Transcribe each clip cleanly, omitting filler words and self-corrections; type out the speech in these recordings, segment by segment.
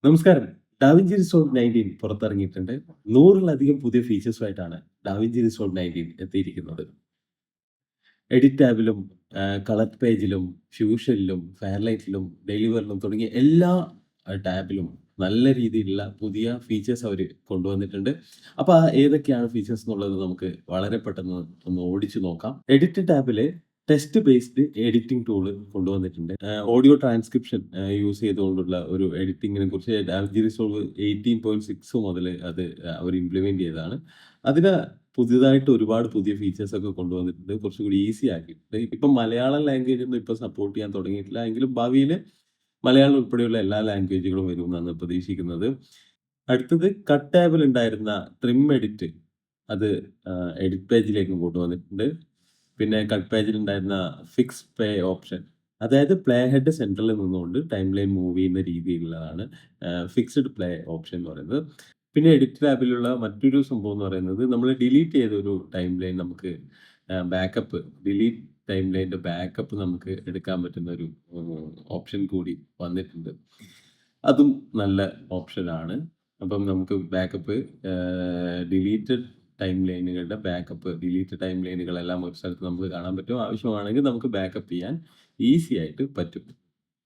നമസ്കാരം. Da Vinci resolve 19 പുറത്തിറങ്ങിയിട്ടുണ്ട്. 100-ലധികം പുതിയ ഫീച്ചേഴ്സുമായിട്ടാണ് da Vinci resolve 19 എത്തിയിരിക്കുന്നത്. എഡിറ്റ് ടാബിലും, കളർ പേജിലും, ഫ്യൂഷനിലും, ഫെയർലൈറ്റിലും, ഡെലിവറിലും തുടങ്ങിയ എല്ലാ ടാബിലും നല്ല രീതിയിലുള്ള പുതിയ ഫീച്ചേഴ്സ് അവര് കൊണ്ടുവന്നിട്ടുണ്ട്. അപ്പൊ ഏതൊക്കെയാണ് ഫീച്ചേഴ്സ് എന്നുള്ളത് നമുക്ക് വളരെ പെട്ടെന്ന് ഒന്ന് ഓടിച്ചു നോക്കാം. എഡിറ്റ് ടാബില് ടെക്സ്റ്റ് ബേസ്ഡ് എഡിറ്റിംഗ് ടൂള് കൊണ്ടുവന്നിട്ടുണ്ട്. ഓഡിയോ ട്രാൻസ്ക്രിപ്ഷൻ യൂസ് ചെയ്തുകൊണ്ടുള്ള ഒരു എഡിറ്റിംഗിനെ കുറിച്ച് ഡാവിഞ്ചി റിസോൾവ് 18.6 മുതൽ അത് അവർ ഇംപ്ലിമെന്റ് ചെയ്തതാണ്. അതിന് പുതിയതായിട്ട് ഒരുപാട് പുതിയ ഫീച്ചേഴ്സ് ഒക്കെ കൊണ്ടുവന്നിട്ടുണ്ട്. കുറച്ചുകൂടി ഈസി ആക്കിയിട്ടുണ്ട്. ഇപ്പം മലയാളം ലാംഗ്വേജ് ഒന്നും ഇപ്പൊ സപ്പോർട്ട് ചെയ്യാൻ തുടങ്ങിയിട്ടില്ല. എങ്കിലും ഭാവിയില് മലയാളം ഉൾപ്പെടെയുള്ള എല്ലാ ലാംഗ്വേജുകളും വരുമെന്നാണ് പ്രതീക്ഷിക്കുന്നത്. അടുത്തത് കട്ട് ടാബിൽ ഉണ്ടായിരുന്ന ട്രിം എഡിറ്റ് അത് എഡിറ്റ് പേജിലേക്ക് കൊണ്ടുവന്നിട്ടുണ്ട്. പിന്നെ കട്ട് പേജിൽ ഉണ്ടായിരുന്ന ഫിക്സ് പേ ഓപ്ഷൻ, അതായത് പ്ലേ ഹെഡ് സെൻട്രലിൽ നിന്നുകൊണ്ട് ടൈം ലൈൻ മൂവ് ചെയ്യുന്ന രീതിയിലുള്ളതാണ് ഫിക്സ്ഡ് പ്ലേ ഓപ്ഷൻ എന്ന് പറയുന്നത്. പിന്നെ എഡിറ്റ് ടാബിലുള്ള മറ്റൊരു സംഭവം എന്ന് പറയുന്നത് നമ്മൾ ഡിലീറ്റ് ചെയ്ത ഒരു ടൈം ലൈൻ നമുക്ക് ബാക്കപ്പ് ഡിലീറ്റ് ടൈം ലൈൻ്റെ ബാക്കപ്പ് നമുക്ക് എടുക്കാൻ പറ്റുന്ന ഒരു ഓപ്ഷൻ കൂടി വന്നിട്ടുണ്ട്. അതും നല്ല ഓപ്ഷനാണ്. അപ്പം നമുക്ക് ബാക്കപ്പ് ഡിലീറ്റഡ് ടൈം ലൈനുകളുടെ ബാക്കപ്പ് ഡിലീറ്റ് ടൈം ലൈനുകളെല്ലാം ഒരു സ്ഥലത്ത് നമുക്ക് കാണാൻ പറ്റും. ആവശ്യമാണെങ്കിൽ നമുക്ക് ബാക്കപ്പ് ചെയ്യാൻ ഈസി ആയിട്ട് പറ്റും.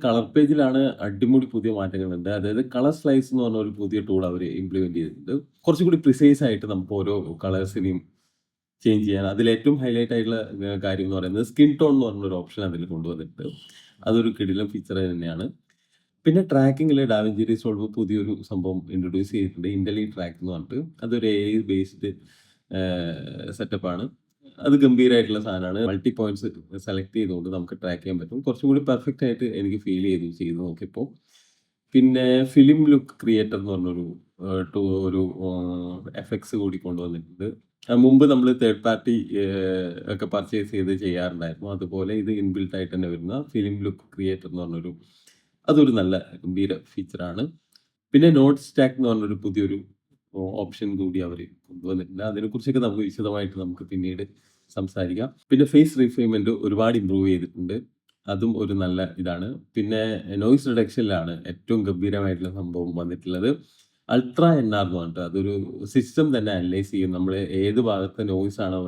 കളർ പേജിലാണ് അടിമുടി പുതിയ മാറ്റങ്ങളുണ്ട്. അതായത് കളർ സ്ലൈസ് എന്ന് പറഞ്ഞ ഒരു പുതിയ ടൂൾ അവർ ഇംപ്ലിമെന്റ് ചെയ്തിട്ടുണ്ട്. കുറച്ചുകൂടി പ്രിസൈസ് ആയിട്ട് നമുക്ക് ഓരോ കളേഴ്സിനെയും ചേഞ്ച് ചെയ്യാൻ. അതിലേറ്റവും ഹൈലൈറ്റ് ആയിട്ടുള്ള കാര്യം എന്ന് പറയുന്നത് സ്കിൻ ടോൺ എന്ന് പറഞ്ഞൊരു ഓപ്ഷൻ അതിൽ കൊണ്ടുവന്നിട്ടുണ്ട്. അതൊരു കിടിലൻ ഫീച്ചർ തന്നെയാണ്. പിന്നെ ട്രാക്കിങ്ങിൽ ഡാവിഞ്ചി റിസോൾവ് പുതിയൊരു സംഭവം ഇൻട്രൊഡ്യൂസ് ചെയ്തിട്ടുണ്ട്. ഇന്റലി ട്രാക്ക് എന്ന് പറഞ്ഞിട്ട് അതൊരു AI ബേസ്ഡ് സെറ്റപ്പാണ്. അത് ഗംഭീരമായിട്ടുള്ള സാധനമാണ്. മൾട്ടി പോയിന്റ്സ് സെലക്ട് ചെയ്തുകൊണ്ട് നമുക്ക് ട്രാക്ക് ചെയ്യാൻ പറ്റും. കുറച്ചും കൂടി പെർഫെക്റ്റ് ആയിട്ട് എനിക്ക് ഫീൽ ചെയ്ത് നോക്കിയപ്പോൾ. പിന്നെ ഫിലിം ലുക്ക് ക്രിയേറ്റർ എന്ന് പറഞ്ഞൊരു ഒരു എഫക്ട്സ് കൂടി കൊണ്ടുവന്നിട്ടുണ്ട്. മുമ്പ് നമ്മൾ തേർഡ് പാർട്ടി ഒക്കെ പർച്ചേസ് ചെയ്ത് ചെയ്യാറുണ്ടായിരുന്നു. അതുപോലെ ഇത് ഇൻബിൽട്ട് ആയിട്ട് തന്നെ വരുന്ന ഫിലിം ലുക്ക് ക്രിയേറ്റർ എന്ന് പറഞ്ഞൊരു അതൊരു നല്ല ഗംഭീര ഫീച്ചറാണ്. പിന്നെ നോട്ട് സ്റ്റാക്ക് എന്ന് പറഞ്ഞൊരു പുതിയൊരു ഓപ്ഷൻ കൂടി അവർ കൊണ്ടുവന്നിട്ടുണ്ട്. അതിനെക്കുറിച്ചൊക്കെ നമുക്ക് വിശദമായിട്ട് നമുക്ക് പിന്നീട് സംസാരിക്കാം. പിന്നെ ഫേസ് റീഫൈൻമെന്റ് ഒരുപാട് ഇമ്പ്രൂവ് ചെയ്തിട്ടുണ്ട്. അതും ഒരു നല്ല ഇതാണ്. പിന്നെ നോയ്സ് റിഡക്ഷനിലാണ് ഏറ്റവും ഗംഭീരമായിട്ടുള്ള സംഭവം വന്നിട്ടുള്ളത്. അൾട്രാ NR എന്ന് പറഞ്ഞിട്ട് അതൊരു സിസ്റ്റം തന്നെ അനലൈസ് ചെയ്യും. നമ്മൾ ഏത് ഭാഗത്തെ നോയ്സ് ആണോ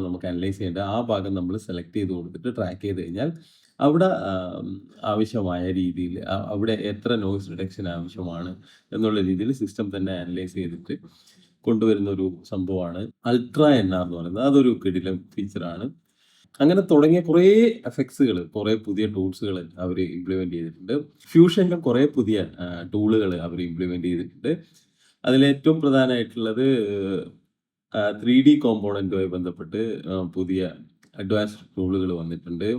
നമുക്ക് അനലൈസ് ചെയ്യേണ്ടത്, ആ ഭാഗം നമ്മൾ സെലക്ട് ചെയ്ത് കൊടുത്തിട്ട് ട്രാക്ക് ചെയ്ത് കഴിഞ്ഞാൽ അവിടെ ആവശ്യമായ രീതിയിൽ അവിടെ എത്ര നോയ്സ് റിഡക്ഷൻ ആവശ്യമാണ് എന്നുള്ള രീതിയിൽ സിസ്റ്റം തന്നെ അനലൈസ് ചെയ്തിട്ട് കൊണ്ടുവരുന്ന ഒരു സംഭവമാണ് അൾട്രാ NR എന്ന് പറയുന്നത്. അതൊരു കിടിലൻ ഫീച്ചറാണ്. അങ്ങനെ തുടങ്ങിയ കുറേ എഫക്ട്സുകൾ, കുറേ പുതിയ ടൂൾസുകൾ അവർ ഇംപ്ലിമെന്റ് ചെയ്തിട്ടുണ്ട്. ഫ്യൂഷനിലും കുറേ പുതിയ ടൂളുകൾ അവർ ഇംപ്ലിമെന്റ് ചെയ്തിട്ടുണ്ട്. അതിലേറ്റവും പ്രധാനമായിട്ടുള്ളത് 3D കോമ്പോണന്റുമായി ബന്ധപ്പെട്ട് പുതിയ അഡ്വാൻസ്ഡ് ടൂളുകൾ വന്നിട്ടുണ്ട്.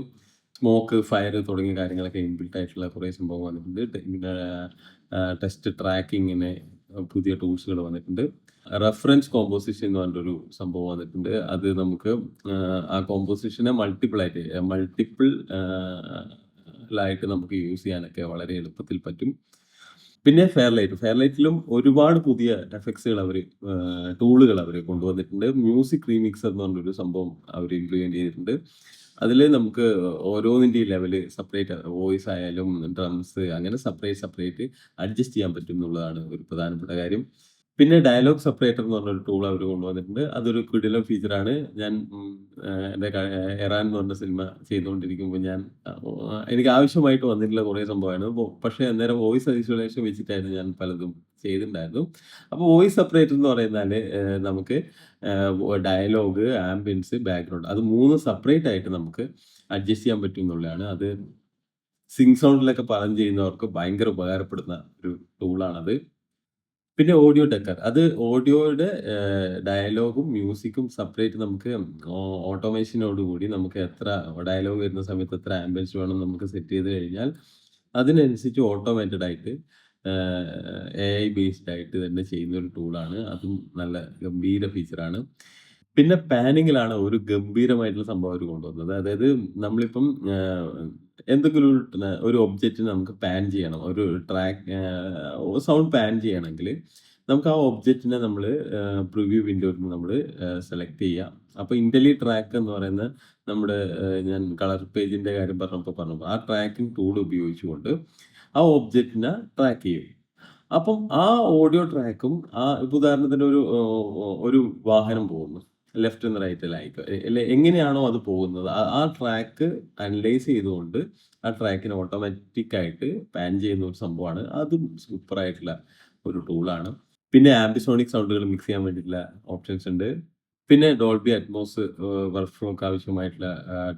സ്മോക്ക്, ഫയർ തുടങ്ങിയ കാര്യങ്ങളൊക്കെ ഇൻബിൽട്ട് ആയിട്ടുള്ള കുറേ സംഭവം വന്നിട്ടുണ്ട്. പിന്നെ ടെസ്റ്റ് ട്രാക്കിങ്ങിന് പുതിയ ടൂൾസുകൾ വന്നിട്ടുണ്ട്. റെഫറൻസ് കോമ്പോസിഷൻ എന്ന് പറഞ്ഞൊരു സംഭവം വന്നിട്ടുണ്ട്. അത് നമുക്ക് ആ കോമ്പോസിഷനെ മൾട്ടിപ്പിൾ ആയിട്ട് നമുക്ക് യൂസ് ചെയ്യാനൊക്കെ വളരെ എളുപ്പത്തിൽ പറ്റും. പിന്നെ ഫെയർലൈറ്റിലും ഒരുപാട് പുതിയ എഫക്ട്സുകൾ ടൂളുകൾ അവർ കൊണ്ടുവന്നിട്ടുണ്ട്. മ്യൂസിക് റീമിക്സർ എന്ന് പറഞ്ഞൊരു സംഭവം അവർ ഇംപ്ലിമെന്റ് ചെയ്തിട്ടുണ്ട്. അതിൽ നമുക്ക് ഓരോന്നിൻ്റെയും ലെവല് സെപ്പറേറ്റ്, വോയിസ് ആയാലും ഡ്രംസ് അങ്ങനെ സെപ്പറേറ്റ് അഡ്ജസ്റ്റ് ചെയ്യാൻ പറ്റും എന്നുള്ളതാണ് ഒരു പ്രധാനപ്പെട്ട കാര്യം. പിന്നെ ഡയലോഗ് സെപ്പറേറ്റർ എന്ന് പറഞ്ഞൊരു ടൂൾ അവർ കൊണ്ടുവന്നിട്ടുണ്ട്. അതൊരു കിടിലൻ ഫീച്ചറാണ്. ഞാൻ എൻ്റെ എറാൻ എന്ന് പറഞ്ഞ സിനിമ ചെയ്തുകൊണ്ടിരിക്കുമ്പോൾ എനിക്ക് ആവശ്യമായിട്ട് വന്നിട്ടുള്ള കുറേ സംഭവമാണ്. പക്ഷേ അന്നേരം വോയിസ് ഐസൊലേഷൻ വെച്ചിട്ടായിരുന്നു ഞാൻ പലതും ചെയ്തിട്ടുണ്ടായിരുന്നു. അപ്പോൾ വോയിസ് സെപ്പറേറ്റർ എന്ന് പറയുന്നാൽ നമുക്ക് ഡയലോഗ്, ആംബിയൻസ്, ബാക്ക്ഗ്രൗണ്ട് അത് 3 സെപ്പറേറ്റ് ആയിട്ട് നമുക്ക് അഡ്ജസ്റ്റ് ചെയ്യാൻ പറ്റും എന്നുള്ളതാണ്. അത് സിങ് സൗണ്ടിലൊക്കെ പാലം ചെയ്യുന്നവർക്ക് ഭയങ്കര ഉപകാരപ്പെടുന്ന ഒരു ടൂളാണത്. പിന്നെ ഓഡിയോ ഡെക്കർ, അത് ഓഡിയോയുടെ ഡയലോഗും മ്യൂസിക്കും സെപ്പറേറ്റ് നമുക്ക് ഓട്ടോമേഷനോട് കൂടി നമുക്ക് എത്ര ഡയലോഗ് വരുന്ന സമയത്ത് എത്ര ആംബിയൻസ് വേണം നമുക്ക് സെറ്റ് ചെയ്ത് കഴിഞ്ഞാൽ അതിനനുസരിച്ച് ഓട്ടോമേറ്റഡ് ആയിട്ട് AI ബേസ്ഡ് ആയിട്ട് തന്നെ ചെയ്യുന്ന ഒരു ടൂളാണ്. അതും നല്ല ഗംഭീര ഫീച്ചറാണ്. പിന്നെ പാനിങ്ങിലാണ് ഒരു ഗംഭീരമായിട്ടുള്ള സംഭവം അവർ കൊണ്ടുവന്നത്. അതായത് നമ്മളിപ്പം എന്തെങ്കിലും ഒരു ഒബ്ജക്റ്റിനെ നമുക്ക് പാൻ ചെയ്യണം. ഒരു സൗണ്ട് പാൻ ചെയ്യണമെങ്കിൽ നമുക്ക് ആ ഒബ്ജക്റ്റിനെ നമ്മൾ പ്രിവ്യൂ വിൻഡോയിൽ നിന്ന് നമ്മൾ സെലക്ട് ചെയ്യുക. അപ്പോൾ ഇന്റലി ട്രാക്ക് എന്ന് പറയുന്ന നമ്മുടെ ഞാൻ കളർ പേജിന്റെ കാര്യം പറഞ്ഞപ്പോൾ ആ ട്രാക്കിംഗ് ടൂൾ ഉപയോഗിച്ചുകൊണ്ട് ആ ഒബ്ജക്റ്റിനെ ട്രാക്ക് ചെയ്യും. അപ്പം ആ ഓഡിയോ ട്രാക്കും ഇപ്പൊ ഉദാഹരണത്തിന് ഒരു വാഹനം പോകുന്നു. ലെഫ്റ്റ്ന്ന് റൈറ്റിലായിട്ട് എങ്ങനെയാണോ അത് പോകുന്നത് ആ ട്രാക്ക് അനലൈസ് ചെയ്തുകൊണ്ട് ആ ട്രാക്കിനെ ഓട്ടോമാറ്റിക് ആയിട്ട് പാൻ ചെയ്യുന്ന ഒരു സംഭവമാണ്. അതും സൂപ്പർ ആയിട്ടുള്ള ഒരു ടൂളാണ്. പിന്നെ ആംബിസോണിക് സൗണ്ടുകൾ മിക്സ് ചെയ്യാൻ വേണ്ടിയിട്ടുള്ള ഓപ്ഷൻസ് ഉണ്ട്. പിന്നെ ഡോൾബി അറ്റ്മോസ് വർക്ക് ഫ്ലോക്ക് ആവശ്യമായിട്ടുള്ള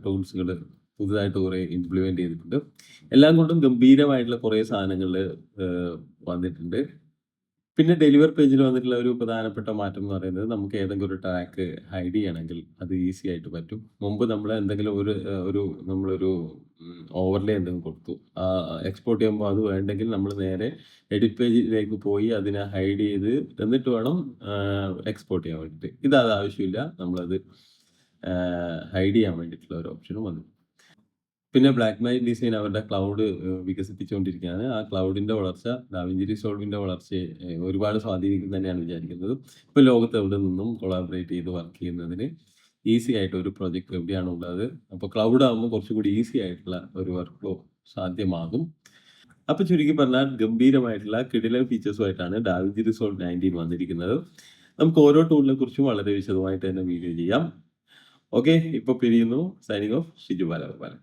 ടൂൾസുകൾ പുതുതായിട്ട് കുറെ ഇംപ്ലിമെന്റ് ചെയ്തിട്ടുണ്ട്. എല്ലാം കൊണ്ടും ഗംഭീരമായിട്ടുള്ള കുറെ സാധനങ്ങൾ വന്നിട്ടുണ്ട്. പിന്നെ ഡെലിവർ പേജിൽ വന്നിട്ടുള്ള ഒരു പ്രധാനപ്പെട്ട മാറ്റം എന്ന് പറയുന്നത് നമുക്ക് ഏതെങ്കിലും ഒരു ട്രാക്ക് ഹൈഡ് ചെയ്യണമെങ്കിൽ അത് ഈസി ആയിട്ട് പറ്റും. മുമ്പ് നമ്മൾ എന്തെങ്കിലും നമ്മളൊരു ഓവർലേ എന്തെങ്കിലും കൊടുത്തു. എക്സ്പോർട്ട് ചെയ്യുമ്പോൾ അത് വേണ്ടെങ്കിൽ നമ്മൾ നേരെ എഡിറ്റ് പേജിലേക്ക് പോയി അതിനെ ഹൈഡ് ചെയ്ത് എന്നിട്ട് വേണം എക്സ്പോർട്ട് ചെയ്യാൻ വേണ്ടിയിട്ട്. അത് ആവശ്യമില്ല. നമ്മളത് ഹൈഡ് ചെയ്യാൻ വേണ്ടിയിട്ടുള്ള ഒരു ഓപ്ഷനും വന്നു. പിന്നെ ബ്ലാക്ക് മാജിക് ഡിസൈൻ അവരുടെ ക്ലൗഡ് വികസിപ്പിച്ചുകൊണ്ടിരിക്കുകയാണ്. ആ ക്ലൗഡിന്റെ വളർച്ച ഡാവിഞ്ചി റിസോൾവിന്റെ വളർച്ചയെ ഒരുപാട് സ്വാധീനിക്കും തന്നെയാണ് വിചാരിക്കുന്നത്. ഇപ്പൊ ലോകത്ത് എവിടെ നിന്നും കൊളാബറേറ്റ് ചെയ്ത് വർക്ക് ചെയ്യുന്നതിന് ഈസി ആയിട്ട് ഒരു പ്രൊജക്ട് എവിടെയാണ് ഉള്ളത്. അപ്പോൾ ക്ലൗഡ് ആകുമ്പോൾ കുറച്ചുകൂടി ഈസി ആയിട്ടുള്ള ഒരു വർക്ക് ഫ്ലോ സാധ്യമാകും. അപ്പൊ ചുരുക്കി പറഞ്ഞാൽ ഗംഭീരമായിട്ടുള്ള കിടിലൻ ഫീച്ചേഴ്സുമായിട്ടാണ് ഡാവിഞ്ചി റിസോൾവ് 19 വന്നിരിക്കുന്നത്. നമുക്ക് ഓരോ ടൂളിനെ കുറിച്ചും വളരെ വിശദമായിട്ട് തന്നെ വീഡിയോ ചെയ്യാം. ഓക്കെ, ഇപ്പൊ പിരിയുന്നു. Signing off Shiju Balagopalan.